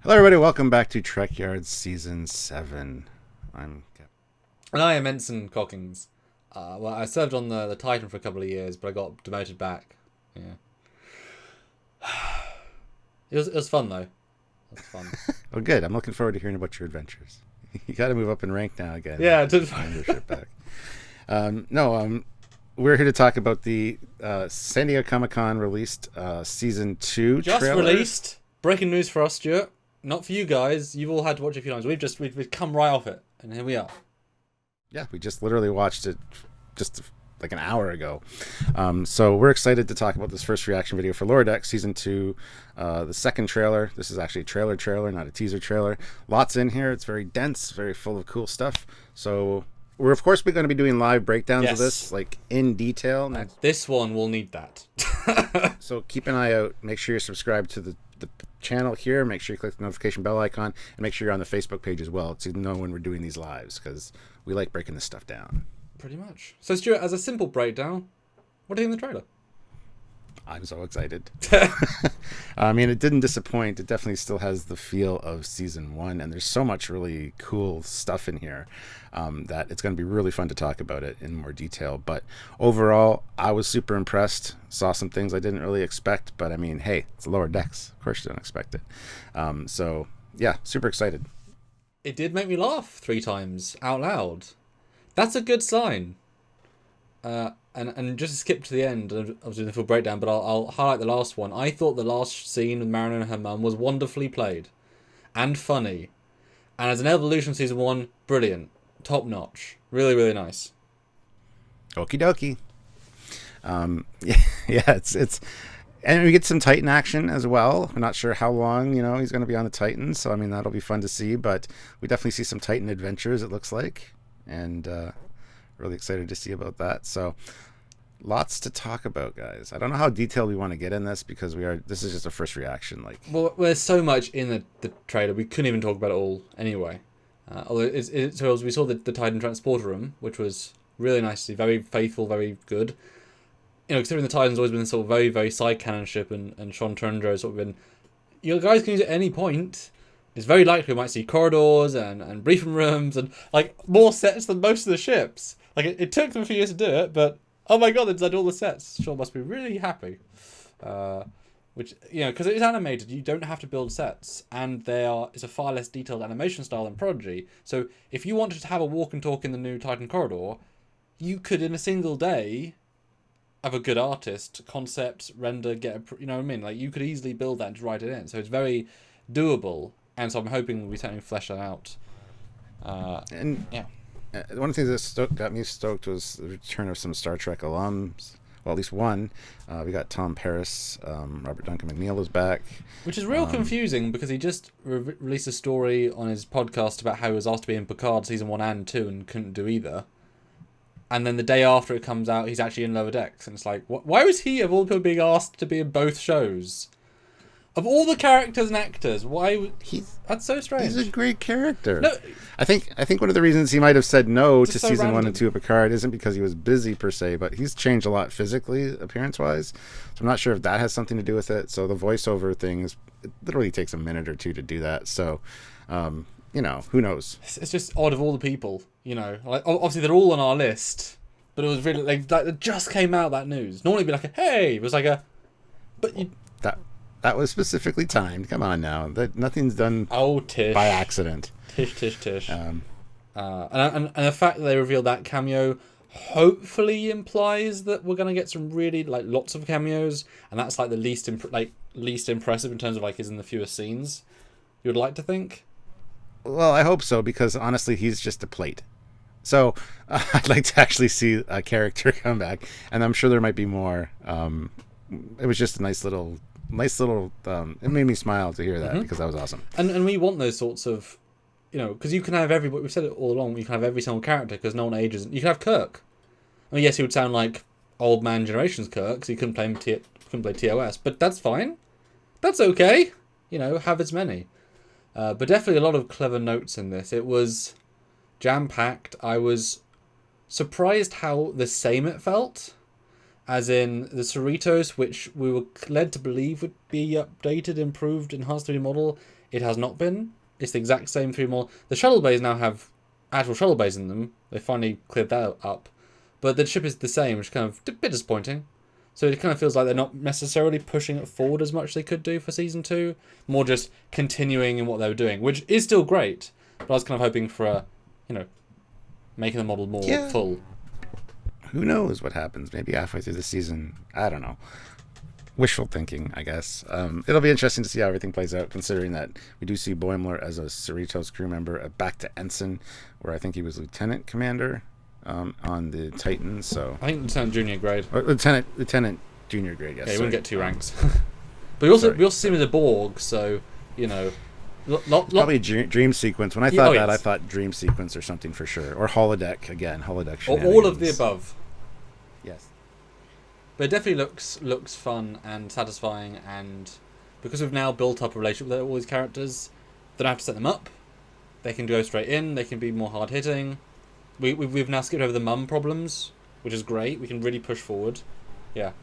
Hello, everybody. Welcome back to Trekyards Season 7. I'm And I am Ensign Cockings. Well, I served on the Titan for a couple of years, but I got demoted back. Yeah. It was fun, though. It was fun. well, good. I'm looking forward to hearing about your adventures. You got to move up in rank now again. Yeah, to Find your shit back. No, we're here to talk about the San Diego Comic-Con released Season 2 just trailer. released. Breaking news for us, Stuart. Not for you guys. You've all had to watch it a few times. We've come right off it, and here we are. Yeah, we just literally watched it just like an hour ago. So we're excited to talk about this first reaction video for Lower Deck Season 2, the second trailer. This is actually a trailer, not a teaser trailer. Lots in here. It's very dense, very full of cool stuff. So we're, of course, going to be doing live breakdowns of this, like in detail. This one will need that. So keep an eye out. Make sure you're subscribed to the channel here. Make sure you click the notification bell icon, and make sure you're on the Facebook page as well to know when we're doing these lives, because we like breaking this stuff down. Pretty much. So, Stuart, as a simple breakdown, what do you think of the trailer? I'm so excited. I mean, it didn't disappoint. It definitely still has the feel of Season 1, and there's so much really cool stuff in here that it's going to be really fun to talk about it in more detail. But overall, I was super impressed. Saw some things I didn't really expect, but I mean, hey, it's Lower Decks. Of course you don't expect it. So, yeah, super excited. It did make me laugh 3 times out loud. That's a good sign. And just to skip to the end, I was doing the full breakdown, but I'll highlight the last one. I thought the last scene with Marilyn and her mum was wonderfully played, and funny, and as an evolution Season 1, brilliant, top notch, really really nice. Okie dokie. Yeah, it's and we get some Titan action as well. We're not sure how long he's going to be on the Titan, so I mean that'll be fun to see. But we definitely see some Titan adventures. It looks like, and really excited to see about that. So lots to talk about, guys. I don't know how detailed we want to get in this, because this is just a first reaction. Well, there's so much in the trailer, we couldn't even talk about it all anyway. Although so we saw the Titan transporter room, which was really nice to see, very faithful, very good. Considering the Titan's always been sort of very, very side canon ship, and Sean Turner has sort of been, you guys can use it at any point. It's very likely we might see corridors and briefing rooms and like more sets than most of the ships. Like it took them a few years to do it, but oh my god, they designed all the sets. Sean must be really happy. Which, because it is animated, you don't have to build sets, and it's a far less detailed animation style than Prodigy. So if you wanted to have a walk and talk in the new Titan corridor, you could in a single day have a good artist concept render, you know what I mean? Like you could easily build that and just write it in. So it's very doable, and so I'm hoping we certainly flesh that out. And yeah. One of the things that got me stoked was the return of some Star Trek alums. Well, at least one. We got Tom Paris, Robert Duncan McNeil is back. Which is real confusing, because he just released a story on his podcast about how he was asked to be in Picard Season 1 and 2 and couldn't do either. And then the day after it comes out, he's actually in Lower Decks. And it's like, why was he, of all people, being asked to be in both shows? Of all the characters and actors, why? That's so strange. He's a great character. No, I think one of the reasons he might have said no to so Season random. 1 and 2 of Picard isn't because he was busy per se, but he's changed a lot physically, appearance-wise. So I'm not sure if that has something to do with it. So the voiceover things, it literally takes a minute or two to do that. So, who knows? It's just odd of all the people, Like, obviously, they're all on our list, but it was really, like it just came out, that news. Normally it'd be like, hey, it was like but you... That was specifically timed. Come on now. Nothing's done Tish. by accident. Tish. And the fact that they revealed that cameo hopefully implies that we're going to get some really, like, lots of cameos, and that's, like, the least impressive in terms of, like, is in the fewest scenes. You would like to think? Well, I hope so, because honestly, he's just a plate. So I'd like to actually see a character come back, and I'm sure there might be more. It was just a nice little it made me smile to hear that, because that was awesome. And we want those sorts of, because you can have we've said it all along, you can have every single character, because no one ages. You can have Kirk. I mean, yes, he would sound like old man Generations Kirk, because he couldn't play TOS, but that's fine. That's okay. Have as many. But definitely a lot of clever notes in this. It was jam-packed. I was surprised how the same it felt. as in the Cerritos, which we were led to believe would be updated, improved, enhanced 3D model. It has not been. It's the exact same 3D model. The shuttle bays now have actual shuttle bays in them. They finally cleared that up. But the ship is the same, which is kind of a bit disappointing. So it kind of feels like they're not necessarily pushing it forward as much as they could do for Season 2. More just continuing in what they were doing, which is still great. But I was kind of hoping for a, making the model more full. Who knows what happens? Maybe halfway through the season. I don't know. Wishful thinking, I guess. It'll be interesting to see how everything plays out, considering that we do see Boimler as a Cerritos crew member, back to Ensign, where I think he was Lieutenant Commander on the Titan. So I think Lieutenant Junior grade. Or Lieutenant Junior grade, yes. Yeah, he wouldn't get 2 ranks. But we also see him as a Borg, so, Probably a dream sequence. When I thought I thought dream sequence or something for sure. Or holodeck, again. Holodeck shenanigans. Or all of the above. Yes. But it definitely looks fun and satisfying, and because we've now built up a relationship with all these characters, they don't have to set them up. They can go straight in. They can be more hard-hitting. We've now skipped over the mum problems, which is great. We can really push forward. Yeah.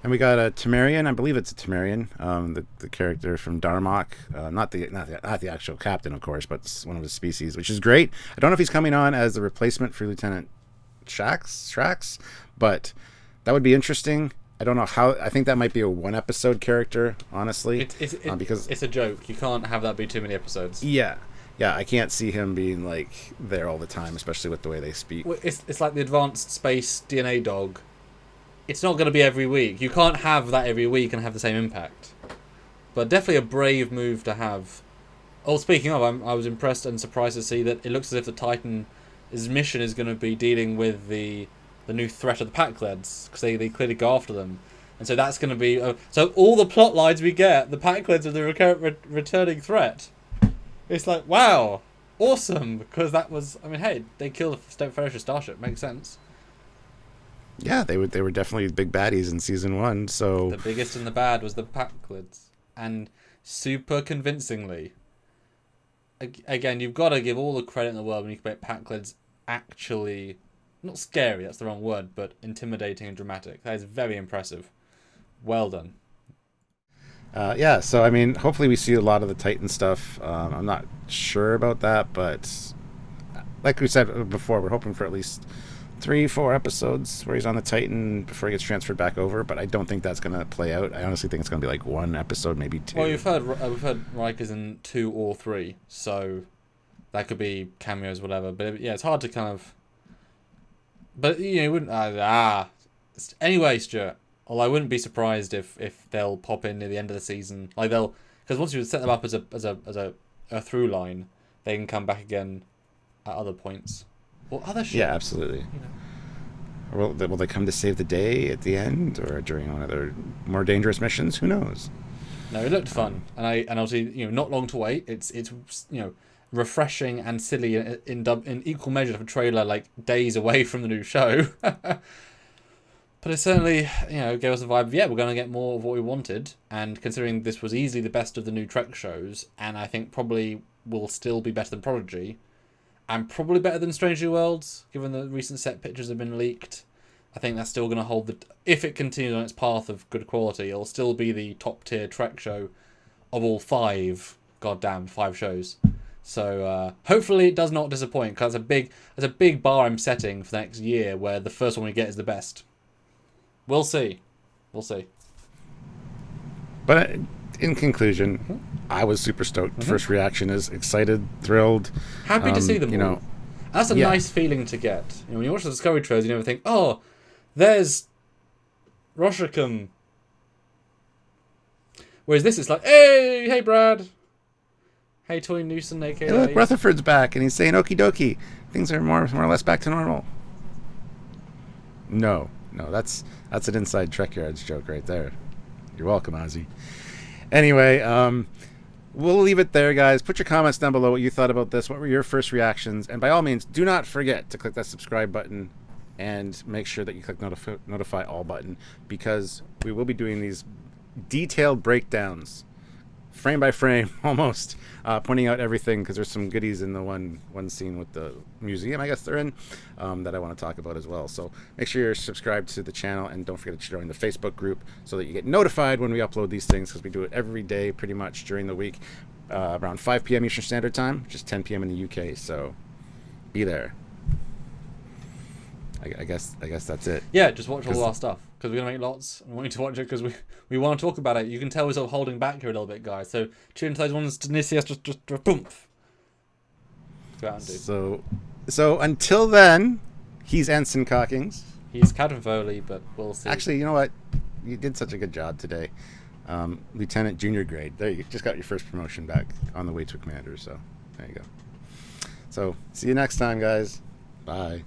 And we got a Temerian, I believe it's a Temerian, the character from Darmok, not the actual captain, of course, but one of his species, which is great. I don't know if he's coming on as the replacement for Lieutenant Shax, but that would be interesting. I don't know how. I think that might be a 1-episode character, honestly, because it's a joke. You can't have that be too many episodes. Yeah, I can't see him being like there all the time, especially with the way they speak. Well, it's like the advanced space DNA dog. It's not going to be every week. You can't have that every week and have the same impact. But definitely a brave move to have. Oh, speaking of, I was impressed and surprised to see that it looks as if the Titan's mission is going to be dealing with the new threat of the Pakleds, because they clearly go after them. And so that's going to be... so all the plot lines we get, the Pakleds are the returning threat. It's like, wow, awesome, because that was... I mean, hey, they killed a Federation starship, makes sense. Yeah, they were definitely big baddies in Season 1, so... The biggest and the bad was the Pakleds. And super convincingly. Again, you've got to give all the credit in the world when you can make Pakleds actually... Not scary, that's the wrong word, but intimidating and dramatic. That is very impressive. Well done. Yeah, so, I mean, hopefully we see a lot of the Titan stuff. I'm not sure about that, but... Like we said before, we're hoping for at least 3-4 episodes where he's on the Titan before he gets transferred back over, but I don't think that's going to play out. I honestly think it's going to be like 1 episode, maybe 2. Well, we've heard Riker's in 2 or 3, so that could be cameos, whatever. But yeah, it's hard to kind of... But, you wouldn't... Anyway, Stuart, I wouldn't be surprised if they'll pop in near the end of the season. Like, they'll... Because once you set them up as a through line, they can come back again at other points. Or other shit. Yeah, absolutely. Will they come to save the day at the end, or during one of their more dangerous missions? Who knows? No, it looked fun, and obviously not long to wait. It's refreshing and silly in equal measure of a trailer, like days away from the new show. But it certainly gave us a vibe of, yeah, we're going to get more of what we wanted. And considering this was easily the best of the new Trek shows, and I think probably will still be better than Prodigy. And probably better than Strange New Worlds, given the recent set pictures have been leaked. I think that's still going to hold if it continues on its path of good quality, it'll still be the top tier Trek show of all 5 shows. So hopefully it does not disappoint, because that's a big bar I'm setting for the next year, where the first one we get is the best. We'll see. But in conclusion, I was super stoked. First reaction is excited, thrilled. Happy to see them all. That's a nice feeling to get. When you watch the Discovery trailers, you never think, oh, there's Roshicum. Whereas this is like, hey Brad. Hey, Toy Newson, a.k.a. Hey, look, Rutherford's back, and he's saying, okie dokie. Things are more or less back to normal. No, that's an inside Trekyards joke right there. You're welcome, Ozzy. Anyway, we'll leave it there, guys. Put your comments down below what you thought about this. What were your first reactions? And by all means, do not forget to click that subscribe button and make sure that you click notify all button, because we will be doing these detailed breakdowns frame by frame, almost, pointing out everything, because there's some goodies in the one scene with the museum, I guess they're in, that I want to talk about as well. So make sure you're subscribed to the channel, and don't forget to join the Facebook group so that you get notified when we upload these things, because we do it every day pretty much during the week, around 5 p.m. Eastern Standard Time, which is 10 p.m. in the UK. So be there. I guess that's it. Yeah, just watch all our stuff, because we're going to make lots. I want you to watch it because we want to talk about it. You can tell we're sort of holding back here a little bit, guys. So tune into those ones to see us just boom. Go out and do. So until then, he's Ensign Cockings. He's Captain Foley, but we'll see. Actually, you know what? You did such a good job today. Lieutenant Junior grade. There, you just got your first promotion back on the way to Commander. So there you go. So see you next time, guys. Bye.